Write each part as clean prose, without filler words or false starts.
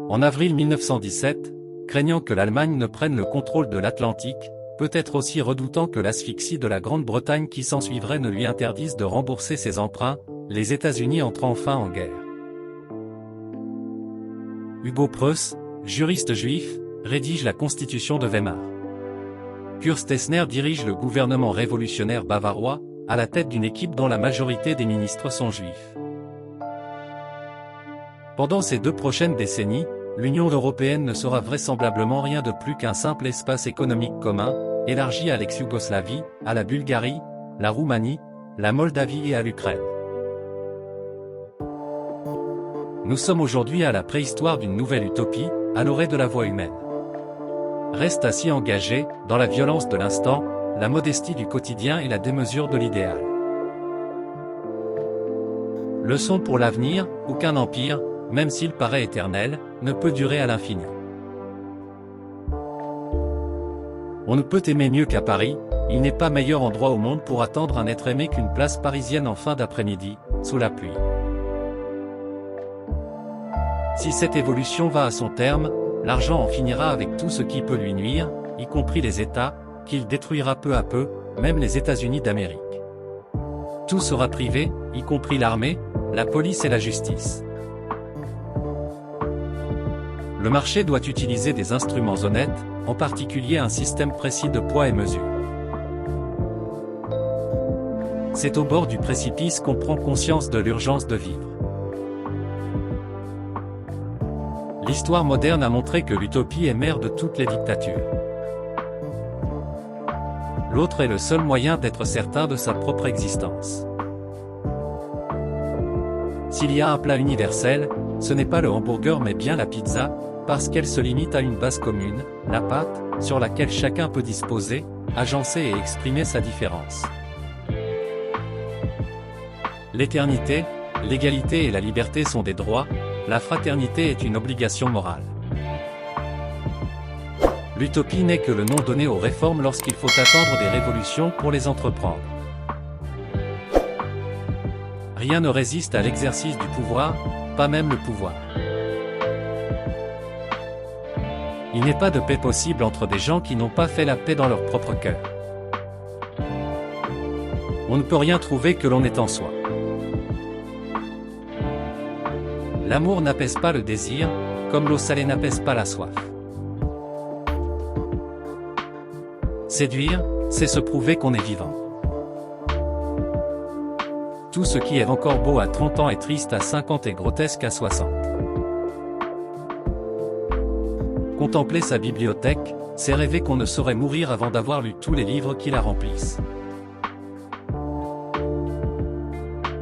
En avril 1917, craignant que l'Allemagne ne prenne le contrôle de l'Atlantique, peut-être aussi redoutant que l'asphyxie de la Grande-Bretagne qui s'ensuivrait ne lui interdise de rembourser ses emprunts, les États-Unis entrent enfin en guerre. Hugo Preuss, juriste juif, rédige la Constitution de Weimar. Kurt Stessner dirige le gouvernement révolutionnaire bavarois, à la tête d'une équipe dont la majorité des ministres sont juifs. Pendant ces 2 prochaines décennies, l'Union européenne ne sera vraisemblablement rien de plus qu'un simple espace économique commun, élargi à l'ex-Yougoslavie, à la Bulgarie, la Roumanie, la Moldavie et à l'Ukraine. Nous sommes aujourd'hui à la préhistoire d'une nouvelle utopie, à l'orée de la voie humaine. Reste ainsi engagé, dans la violence de l'instant, la modestie du quotidien et la démesure de l'idéal. Leçon pour l'avenir, aucun empire, même s'il paraît éternel, ne peut durer à l'infini. On ne peut aimer mieux qu'à Paris, il n'est pas meilleur endroit au monde pour attendre un être aimé qu'une place parisienne en fin d'après-midi, sous la pluie. Si cette évolution va à son terme, l'argent en finira avec tout ce qui peut lui nuire, y compris les États, qu'il détruira peu à peu, même les États-Unis d'Amérique. Tout sera privé, y compris l'armée, la police et la justice. Le marché doit utiliser des instruments honnêtes, en particulier un système précis de poids et mesure. C'est au bord du précipice qu'on prend conscience de l'urgence de vivre. L'histoire moderne a montré que l'utopie est mère de toutes les dictatures. L'autre est le seul moyen d'être certain de sa propre existence. S'il y a un plat universel, ce n'est pas le hamburger mais bien la pizza, parce qu'elle se limite à une base commune, la pâte, sur laquelle chacun peut disposer, agencer et exprimer sa différence. L'éternité, l'égalité et la liberté sont des droits, la fraternité est une obligation morale. L'utopie n'est que le nom donné aux réformes lorsqu'il faut attendre des révolutions pour les entreprendre. Rien ne résiste à l'exercice du pouvoir, pas même le pouvoir. Il n'est pas de paix possible entre des gens qui n'ont pas fait la paix dans leur propre cœur. On ne peut rien trouver que l'on est en soi. L'amour n'apaise pas le désir, comme l'eau salée n'apaise pas la soif. Séduire, c'est se prouver qu'on est vivant. Tout ce qui est encore beau à 30 ans est triste à 50 et grotesque à 60. Contempler sa bibliothèque, c'est rêver qu'on ne saurait mourir avant d'avoir lu tous les livres qui la remplissent.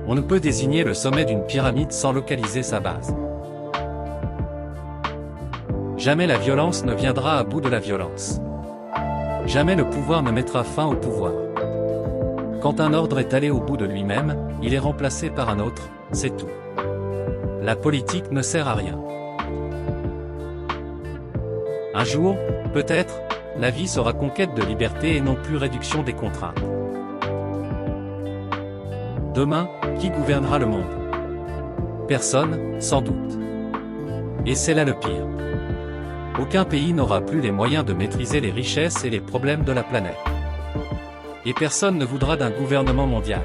On ne peut désigner le sommet d'une pyramide sans localiser sa base. Jamais la violence ne viendra à bout de la violence. Jamais le pouvoir ne mettra fin au pouvoir. Quand un ordre est allé au bout de lui-même, il est remplacé par un autre, c'est tout. La politique ne sert à rien. Un jour, peut-être, la vie sera conquête de liberté et non plus réduction des contraintes. Demain, qui gouvernera le monde? Personne, sans doute. Et c'est là le pire. Aucun pays n'aura plus les moyens de maîtriser les richesses et les problèmes de la planète. Et personne ne voudra d'un gouvernement mondial.